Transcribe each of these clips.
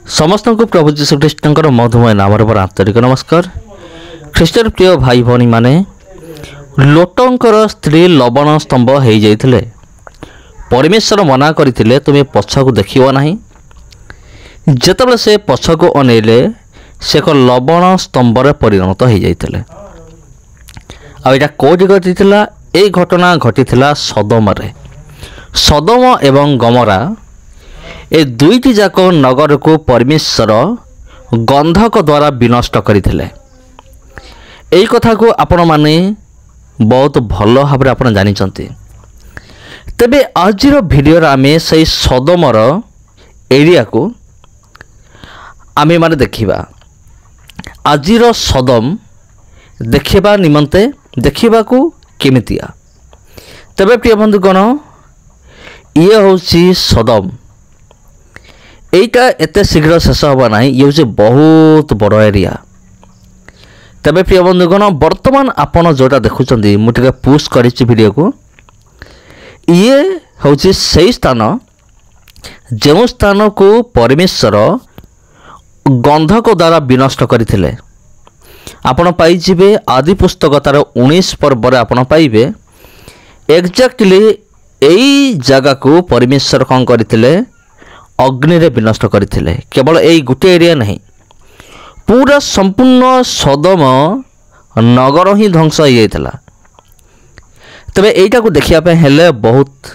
समस्त को प्रभु जीशु ख्रीष्टर मधुमय नाम आंतरिक नमस्कार। ख्रीष्टर प्रिय भाई भौणी माने लोटंकर स्त्री लवण स्तंभ हो जाते परमेश्वर मना करते तुम्हें पछक देखियो नहीं। जेतेबेले से पछक अनेले से एक लवण स्तंभ परिणत हो जाते। आईटा कौटी घटी यही घटना घटी सदम रे। सदम एवं गमरा ए दुईटी जाक नगर को परमेश्वर गंधक द्वारा विनष्ट करथिले। एई कथा को आपण माने बहुत भल भाव आपण जानिचंती। तेबे आजिर वीडियो रे आमे सही सदमर एरिया को आमे माने देखिबा। आजिर सदम देखिबा निमंते देखिबा को केमितिया। तेबे प्रिय बंधुगण ये होची सदम। एटा एते शीघ्र शेष हवा ना, ये हूँ बहुत बड़ एरिया। तबे प्रिय बंधुगण वर्तमान आपन जोटा देखुचंदी मुझे पुश करिछि वीडियो को, ये हूँ से स्थान जो स्थान को परमेश्वर गंधक द्वारा विनष्ट करथिले। आपण पाइजिबे आदि पुस्तक तार 19 पर्व आपण पाइबे एक्जाक्टली एई जगह को परमेश्वर कौन करथिले अग्नि रे विनष्ट करथिले। केवल एई गुटे एरिया नहीं, पूरा संपूर्ण सदम नगर ही ध्वंस हो जाता। तबे एटा को देखिया पे हेले बहुत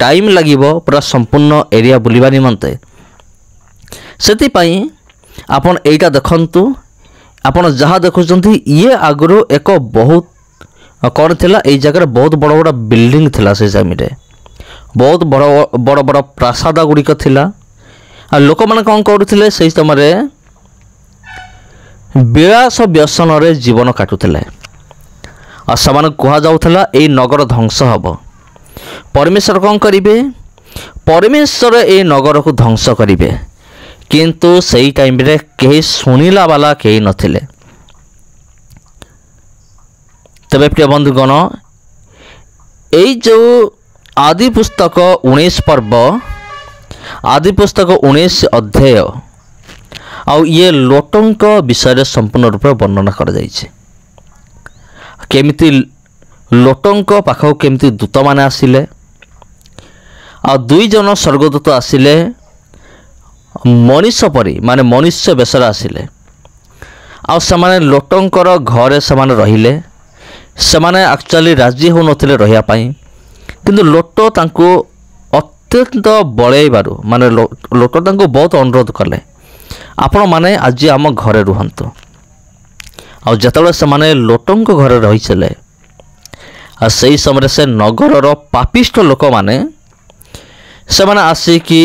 टाइम लागिबो पूरा संपूर्ण एरिया बुलिबा निमंते। सेति पई आपण एटा देखंतु, आपण जहाँ देखुचंती ये आगरो एक बहुत कौन थिला, एई जगह बहुत बड़ बड़ बिल्डिंग थिला। से टाइम रे बहुत बड़ बड़ बड़ प्रासाद गुड़िक थिला। लोक मैंने कौन करुले से समय विलास व्यसन रे जीवन काटुले। से कह जाऊला ये नगर ध्वंस हम। परमेश्वर कौन करेंगे, परमेश्वर ये नगर को ध्वंस करेंगे, किंतु सही टाइम रे कहीं शुणिला वाला कहीं नथिले। तबे प्रिय बंधुगण यही जो आदि पुस्तक 19 पर्व, आदि पुस्तक 19 अध्याय आउ ये लोटंक विषय संपूर्ण रूप वर्णना कर जाइछे। केमिति लोटंक पाखो केमिति दूत माने आसिले आ दुई जन स्वर्गदूत आसिले मनुष्य परी, माने मनुष्य बेसर आसिले। आ समाने लोटंकर घरे समाने रहिले। समाने एक्चुअली राजी हो नथिले रहिया पई, किंतु लोट तांको अत्यंत बड़ेबारु माने लोट तांको बहुत अनुरोध कले, आपण माने आज आम घरे रुहंतु। आ जतबेले से माने लोटंको घरे रहिछले आ सही समय से नगरर पापिष्ट लोक माने से माने आसी कि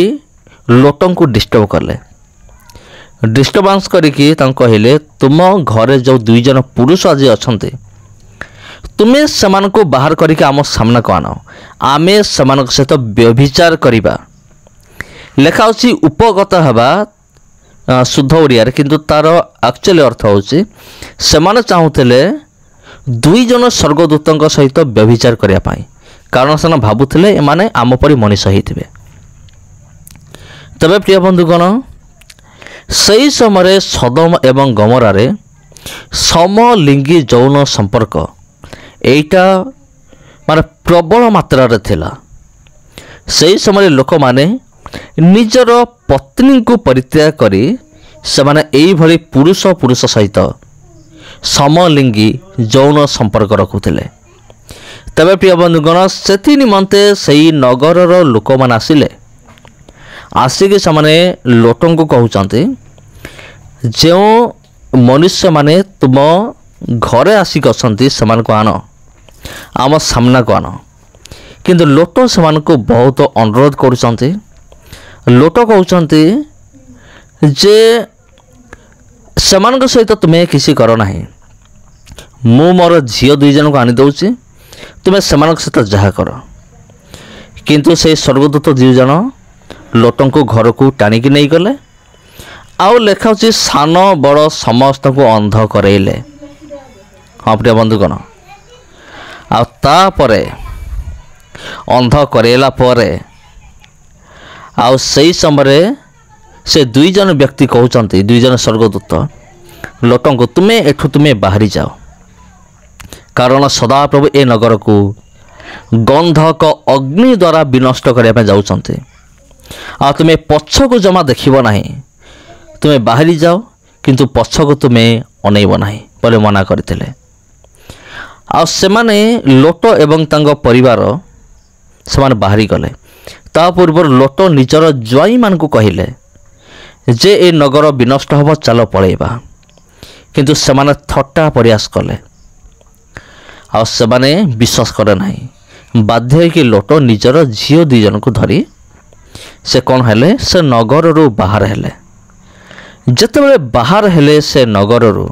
लोटंको डिस्टर्ब कले। डिस्टर्बांस करिकि तांको कहले तुम घरे जो दुई जन पुरुष आज अछंते तुम्हें समान को बाहर करके आम सामना को आन, आमे समान सहित व्यभिचार करिबा। लेखा होची उपगत हवा शुद्ध ओडिया, किंतु तार एक्चुअली अर्थ होची समान चाहूले दुई जन स्वर्गदूतों सहित व्यभिचार करिया पाई, कारण से भावुले एमाने आम परी मनीष होइथिबे। तबे प्रिय बंधुगण सही समय सदम एवं गमरारे समलिंगी यौन संपर्क एटा माने प्रबल मात्रा रे थिला। सही समय लोक माने निजर पत्नी को परित्याग करी से माने एई भली पुरुष पुरुष सहित समलिंगी यौन संपर्क रखुथिले। तबे प्रिय बंधुगण सेति निमंते सही नगरर लोक मान आसिले। आसिके से माने लोटों को कहउचंती जो मनुष्य माने तुम घरे आसिक असंती समान को आन, आम सामना को आन। किंतु लोट समान को बहुत अनुरोध करुचंती। लोट कहउचंती जे समान सहित तुम्हें किसी कर ना, मु मोर झील दुई जन को आनी दउची, तुम्हें समान सहित जहा कर। किंतु से स्वर्गदूत दुई जन लोटों को घर को टाणिकी नहीं गले। आउ लेखा होची सान बड़ समस्त को अंध करेले। हाँ प्रिय बंधुगण आउे अंध करेला परे आउ सही समय से दुई जन व्यक्ति कहते दुई जन स्वर्गदूत लोटों को तुमे बाहरी जाओ कारण सदाप्रभु ए नगर को गंधक अग्नि द्वारा विनष्ट करने जाऊँच आ तुम्हें पछ को जमा देखिब ना तुम्हें बाहरी जाओ किंतु पछ को तुम्हें अनैब ना बोले मना करते आने लोट एवं तांको परिवार से बाहरी गले ता पूर्व लोट निजर ज्वाई मान को कहले जे ए नगर विनष्ट हम चल पलैबा किंतु सेमाने थट्टा प्रयास कले आने विश्वास करे ना बाध्य कि लोट निजर झील दी जन को धरी से कौन हेले से नगर रू बाहर हेले जिते बाहर हेले से नगर रू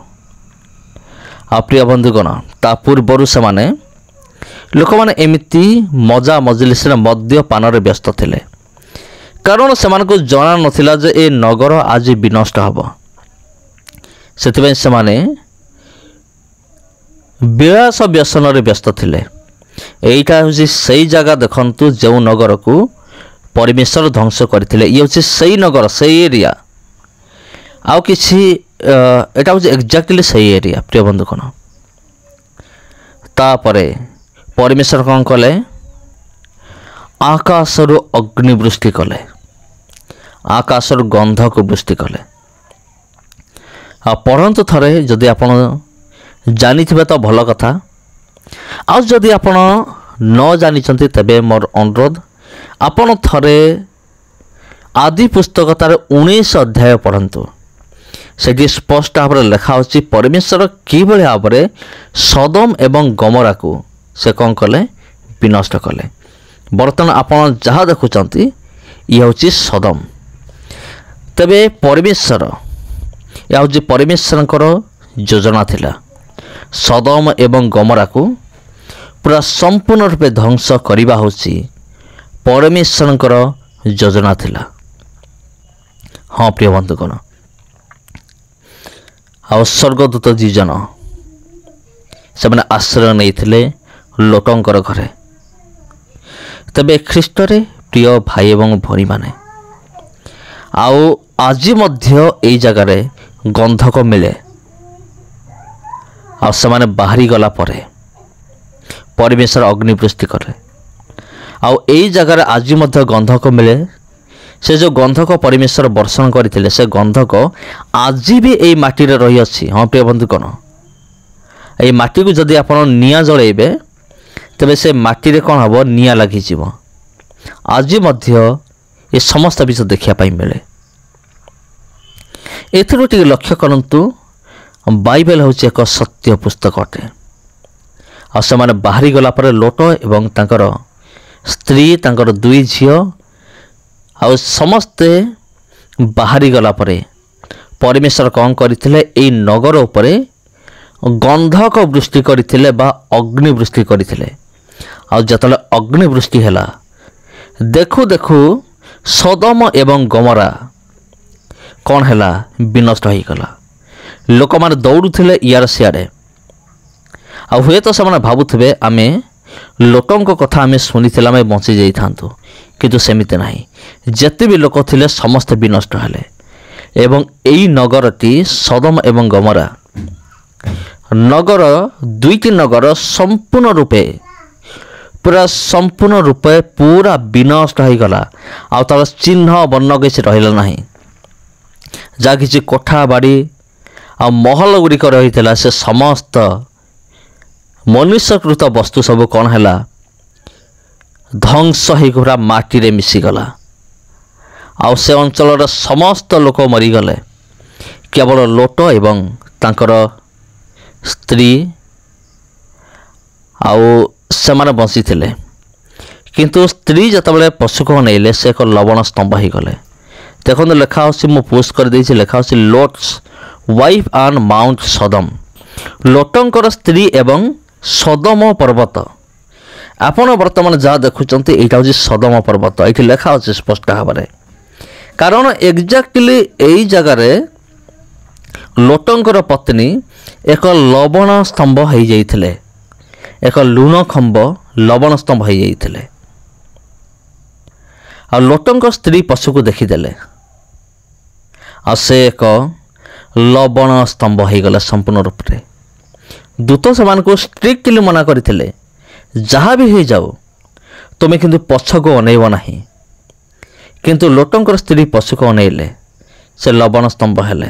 प्रिय बंधुगण ता पूर्वर से माने लोक मैंने एमती मजा मजलिस मद्यपान व्यस्त थे कारण से जना नाला जे ए नगर आज विनष्ट हम से माने विलास व्यसन व्यस्त थे यहीटा हूँ से जगह देखु जो नगर को परमेश्वर ध्वंस करते ये हूँ से नगर से एरिया आउ किसी एटा हूँ एक्जाक्टली सही एरिया प्रिय बंधुगण तापरे परमेश्वर कौन कले आकाशरु अग्निवृष्टि कले आकाशरु गंध को वृष्टि कले पढ़ंतु थरे जदि आपण जानी तो भल कथा आज जदि आपण न जानी तेबे मोर अनुरोध आपण थरे आदि पुस्तकतार 19 अध्याय पढ़ंतु से स्पष्ट भाव में लिखा होची परमेश्वर किभली भाव में सदम एवं गमरा को से कौन कले विनष्ट कले बर्तमान आपण जहाँ देखुंत ये हूँ सदम तेबे परमेश्वर या हूँ परमेश्वर योजना थिला सदम एवं गमरा को पूरा संपूर्ण रूपे ध्वंस करवा होची परमेश्वर योजना थिला। हाँ प्रिय बंधुगण आ स्वर्गदूत जी जन से आश्रय नहीं लोटंकर घरे तबे ख्रीष्ट रे प्रिय भाई एवं भरी माने आओ आज मध्य एई जगार गंधक मिले आ से बाहरी गला परे परमेश्वर अग्निवृष्टि करे आओ एई जगार आज मध्य गंधक मिले से जो गंधक परमेश्वर वर्षण करते से गंधक आज भी यही माटी रे रही अछि। हाँ प्रिय बंधुगण ये माटी को जदि आप निया जलैबे तेबे से माटी रे कौन हम निया लगी आज मध्य ये समस्त विषय देखा मिले एथरो टिके लक्ष्य करंतु बाइबल हूँ एक सत्य पुस्तक अटे आ से बाहरी गला पर लोट एवं तांकर स्त्री तांकर दुई झियो आ समस्ते बाहरी गला परे परमेश्वर कौन करथिले एई नगर उपरे गंधक वृष्टि करथिले बा अग्निवृष्टि करथिले आ जतले अग्निवृष्टि हैला देखु देखु सदम एवं गमरा कौन हैला विनष्ट होई गला लोक माने दौड़ुथिले यार सियारे आ हुए तो से भावुथिबे आमे लोटों कथा आमे शुनिथिला आमे बंची जाई थांतु किंतु सेमिते नाही जते भी लोक थिले समस्त विनष्ट हेले एवं एई नगरटी सदम एवं गमरा नगर दुईटी नगर संपूर्ण रूपे पूरा विनष्ट हो गला आ तार चिन्ह वर्ण किसी रहिला नाही जा किसी कोठा बाड़ी आ महल गुड़िक रही से समस्त मनुष्यकृत वस्तु सब कौन है ध्वंस हो पूरा माटी रे मिसीगला आ से अंचल समस्त लोक मरीगले केवल लोट एवं तांकर स्त्री आउ से बसी थे किंतु स्त्री जिते पशु को नईले से एक लवण स्तंभ हो गले देखो लेखा मु पोस्ट कर देछि लेखा लोट्स वाइफ एंड माउंट सदम लोटंकर स्त्री एवं सदम पर्वत आपण बर्तमान जहाँ देखुंत यहाँ हूँ सदम पर्वत ये लेखा अच्छे स्पष्ट भाव में कारण एक्जाक्टली यही जगार लोटंकर पत्नी एक लवण स्तंभ हो जाइथिले एक लुण खंब लवण स्तंभ हो जाइथिले आ लोटंकर स्त्री पशु को देखीदेले ଆଉ ସେ ଏକ ଲବଣ ସ୍ତମ୍ଭ ହୋଇଗଲା ସମ୍ପୂର୍ଣ୍ଣ ରୂପରେ। ଦୂତ ସେମାନଙ୍କୁ ଷ୍ଟ୍ରିକ୍ଟଲି ମନା କରିଥିଲେ, ଯାହା ବି ହୋଇଯାଉ ତୁମେ କିନ୍ତୁ ପଛକୁ ଅନେଇବ ନାହିଁ। କିନ୍ତୁ ଲୋଟଙ୍କର ସ୍ତ୍ରୀ ପଛକୁ ଅନେଇଲେ, ସେ ଲବଣ ସ୍ତମ୍ଭ ହେଲେ।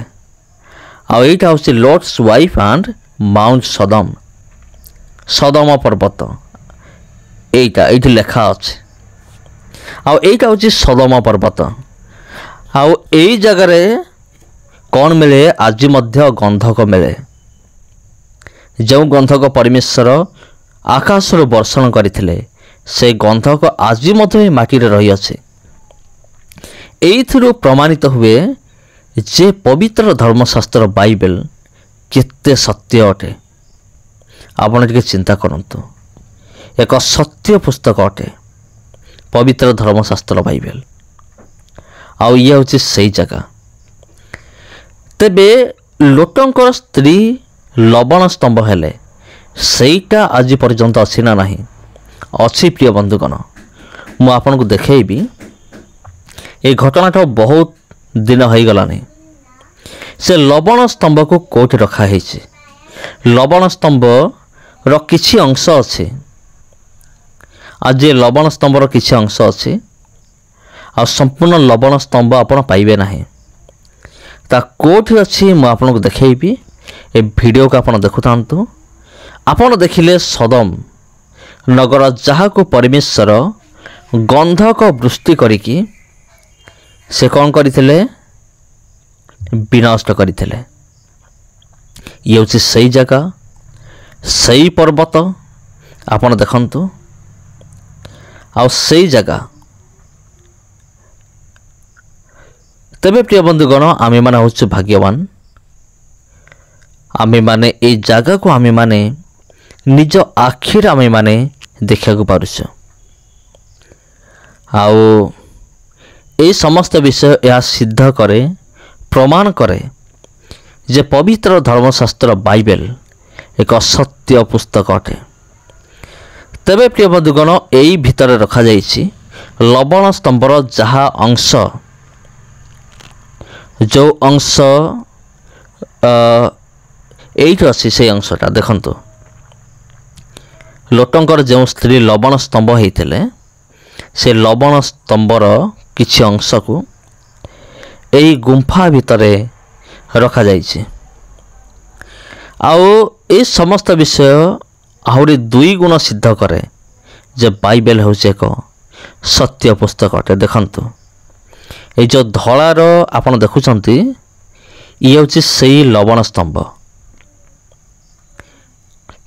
ଆଉ ଏଇଟା ହେଉଛି ଲୋଟ୍ସ ୱାଇଫ୍ ଆଣ୍ଡ ମାଉଣ୍ଟ ସଦମ, ସଦମ ପର୍ବତ। ଏଇଠି ଲେଖା ଅଛି। ଆଉ ଏଇଟା ହେଉଛି ସଦମ ପର୍ବତ। ଆଉ ଏଇ ଜାଗାରେ କ'ଣ ମିଳେ? ଆଜି ମଧ୍ୟ ଗନ୍ଧକ ମିଳେ। ଯେଉଁ ଗନ୍ଧକ ପରମେଶ୍ୱର ଆକାଶରୁ ବର୍ଷଣ କରିଥିଲେ, ସେ ଗନ୍ଧକ ଆଜି ମଧ୍ୟ ଏ ମାଟିରେ ରହିଅଛି। ଏଇଥିରୁ ପ୍ରମାଣିତ ହୁଏ ଯେ ପବିତ୍ର ଧର୍ମଶାସ୍ତ୍ର ବାଇବେଲ କେତେ ସତ୍ୟ ଅଟେ। ଆପଣ ଟିକେ ଚିନ୍ତା କରନ୍ତୁ, ଏକ ସତ୍ୟ ପୁସ୍ତକ ଅଟେ ପବିତ୍ର ଧର୍ମଶାସ୍ତ୍ର ବାଇବେଲ। ଆଉ ଇଏ ହେଉଛି ସେଇ ଜାଗା। ତେବେ ଲୋଟଙ୍କର ସ୍ତ୍ରୀ ଲବଣ ସ୍ତମ୍ଭ ହେଲେ, ସେଇଟା ଆଜି ପର୍ଯ୍ୟନ୍ତ ଅଛି ନା ନାହିଁ? ଅଛି ପ୍ରିୟ ବନ୍ଧୁଗଣ। ମୁଁ ଆପଣଙ୍କୁ ଦେଖେଇବି। এই ଘଟଣାଟା ବହୁତ ଦିନ ହୋଇଗଲାଣି। ସେ ଲବଣ ସ୍ତମ୍ଭକୁ କେଉଁଠି ରଖାହେଇଛି? ଲବଣ ସ୍ତମ୍ଭର କିଛି ଅଂଶ ଅଛି। ଆଜି ଲବଣ ସ୍ତମ୍ଭର କିଛି ଅଂଶ ଅଛି, ଆଉ ସମ୍ପୂର୍ଣ୍ଣ ଲବଣ ସ୍ତମ୍ଭ ଆପଣ ପାଇବେ ନାହିଁ। ତା କେଉଁଠି ଅଛି ମୁଁ ଆପଣଙ୍କୁ ଦେଖେଇବି। ଏ ଭିଡ଼ିଓକୁ ଆପଣ ଦେଖୁଥାନ୍ତୁ। ଆପଣ ଦେଖିଲେ ସଦମ ନଗର, ଯାହାକୁ ପରମେଶ୍ୱର ଗନ୍ଧକ ବୃଷ୍ଟି କରିକି ସେ କ'ଣ କରିଥିଲେ? ବିନଷ୍ଟ କରିଥିଲେ। ଇଏ ହେଉଛି ସେଇ ଜାଗା, ସେଇ ପର୍ବତ। ଆପଣ ଦେଖନ୍ତୁ, ଆଉ ସେଇ ଜାଗା। ତେବେ ପ୍ରିୟ ବନ୍ଧୁଗଣ, ଆମେମାନେ ହେଉଛୁ ଭାଗ୍ୟବାନ। ଆମେମାନେ ଏଇ ଜାଗାକୁ ଆମେମାନେ ନିଜ ଆଖିରେ ଆମେମାନେ ଦେଖିବାକୁ ପାରୁଛୁ। ଆଉ এই সমস্ত বিষয় ଏହା ସିଦ୍ଧ କରେ, ପ୍ରମାଣ କରେ ଯେ ପବିତ୍ର ଧର୍ମଶାସ୍ତ୍ର ବାଇବେଲ ଏକ ସତ୍ୟ ପୁସ୍ତକ ଅଟେ। ତେବେ ପ୍ରିୟ ବନ୍ଧୁଗଣ, ଏଇ ଭିତରେ ରଖାଯାଇଛି ଲବଣ ସ୍ତମ୍ଭର ଯାହା ଅଂଶ, ଯେଉଁ ଅଂଶ ଏଇଠି ଅଛି, ସେଇ ଅଂଶଟା ଦେଖନ୍ତୁ। ଲୋଟଙ୍କର ଯେଉଁ ସ୍ତ୍ରୀ ଲବଣ ସ୍ତମ୍ଭ ହେଇଥିଲେ, ସେ ଲବଣ ସ୍ତମ୍ଭର କିଛି ଅଂଶକୁ ଏହି ଗୁମ୍ଫା ଭିତରେ ରଖାଯାଇଛି। ଆଉ এই ସମସ୍ତ ବିଷୟ ଆହୁରି 2 ଗୁଣ ସିଦ୍ଧ କରେ ଯେ ବାଇବେଲ ହେଉଛି ଏକ ସତ୍ୟ ପୁସ୍ତକ ଅଟେ। ଦେଖନ୍ତୁ, এই ଯେଉଁ ଧଳାର ଆପଣ ଦେଖୁଛନ୍ତି, ଇଏ ହେଉଛି ସେଇ ଲବଣ ସ୍ତମ୍ଭ।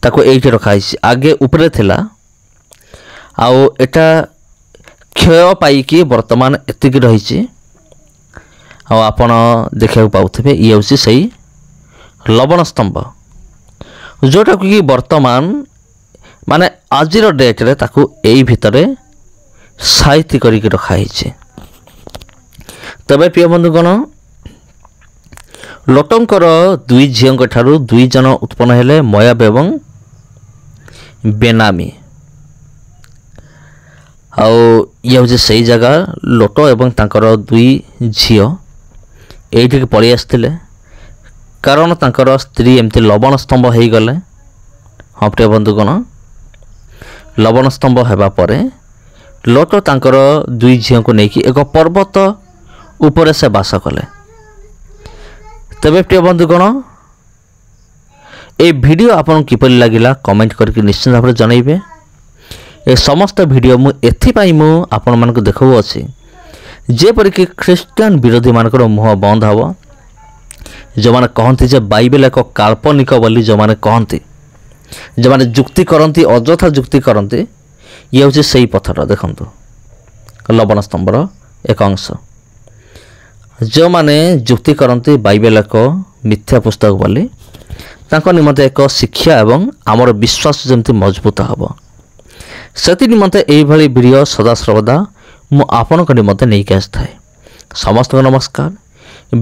ତାକୁ ଏଇଠି ରଖାଯାଇଛି। ଆଗେ ଉପରେ ଥିଲା, ଆଉ ଏଟା କ୍ଷୟ ପାଇକି ବର୍ତ୍ତମାନ ଏତିକି ରହିଛି। ଆଉ ଆପଣ ଦେଖିବାକୁ ପାଉଥିବେ, ଇଏ ହେଉଛି ସେଇ ଲବଣ ସ୍ତମ୍ଭ, ଯେଉଁଟାକୁ କି ବର୍ତ୍ତମାନ ମାନେ ଆଜିର ଡେଟ୍ରେ ତାକୁ ଏଇ ଭିତରେ ସାଇତି କରିକି ରଖାହେଇଛି। ତେବେ ପ୍ରିୟ ବନ୍ଧୁଗଣ, ଲୋଟଙ୍କର 2 ଝିଅଙ୍କ ଠାରୁ 2 ଜଣ ଉତ୍ପନ୍ନ ହେଲେ, ମୋଆବ ଏବଂ ବେନାମୀ। ଆଉ ଇଏ ହେଉଛି ସେଇ ଜାଗା। ଲୋଟ ଏବଂ ତାଙ୍କର 2 ଝିଅ ଏଇଠିକି ପଳେଇ ଆସିଥିଲେ, କାରଣ ତାଙ୍କର ସ୍ତ୍ରୀ ଏମିତି ଲବଣ ସ୍ତମ୍ଭ ହୋଇଗଲେ। ହଁ ପ୍ରିୟ ବନ୍ଧୁଗଣ, ଲବଣ ସ୍ତମ୍ଭ ହେବା ପରେ ଲୋଟ ତାଙ୍କର 2 ଝିଅଙ୍କୁ ନେଇକି ଏକ ପର୍ବତ ଉପରେ ସେ ବାସ କଲେ। ତେବେ ପ୍ରିୟ ବନ୍ଧୁଗଣ, এই ভিডিও আপনার কিপରି লাগিলা কমেন্ট করিকি নিশ্চিত ভাবে জনাইবে। ଏ ସମସ୍ତ ଭିଡ଼ିଓ ମୁଁ ଏଥିପାଇଁ ଆପଣମାନଙ୍କୁ ଦେଖାଉଅଛି, ଯେପରିକି ଖ୍ରୀଷ୍ଟିଆନ ବିରୋଧୀମାନଙ୍କର ମୁହଁ ବନ୍ଦ ହେବ। ଯେଉଁମାନେ କହନ୍ତି ଯେ ବାଇବେଲ ଏକ କାଳ୍ପନିକ ବୋଲି, ଯେଉଁମାନେ କହନ୍ତି, ଯେଉଁମାନେ ଯୁକ୍ତି କରନ୍ତି, ଅଯଥା ଯୁକ୍ତି କରନ୍ତି, ଇଏ ହେଉଛି ସେଇ ପଥର। ଦେଖନ୍ତୁ, ଲବଣ ସ୍ତମ୍ଭର ଏକ ଅଂଶ। ଯେଉଁମାନେ ଯୁକ୍ତି କରନ୍ତି ବାଇବେଲ ଏକ ମିଥ୍ୟା ପୁସ୍ତକ ବୋଲି, ତାଙ୍କ ନିମନ୍ତେ ଏକ ଶିକ୍ଷା ଏବଂ ଆମର ବିଶ୍ୱାସ ଯେମିତି ମଜବୁତ ହେବ, ସେଥି ନିମନ୍ତେ ଏଇଭଳି ଭିଡ଼ିଓ ସଦାସର୍ବଦା ମୁଁ ଆପଣଙ୍କ ନିମନ୍ତେ ନେଇକି ଆସିଥାଏ। ସମସ୍ତଙ୍କୁ ନମସ୍କାର।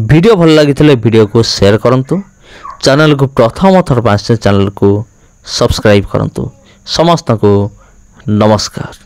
ଭିଡ଼ିଓ ଭଲ ଲାଗିଥିଲେ ଭିଡ଼ିଓକୁ ସେୟାର କରନ୍ତୁ। ଚ୍ୟାନେଲକୁ ପ୍ରଥମ ଥର ପାଇଁ ଚ୍ୟାନେଲକୁ ସବସ୍କ୍ରାଇବ୍ କରନ୍ତୁ। ସମସ୍ତଙ୍କୁ ନମସ୍କାର।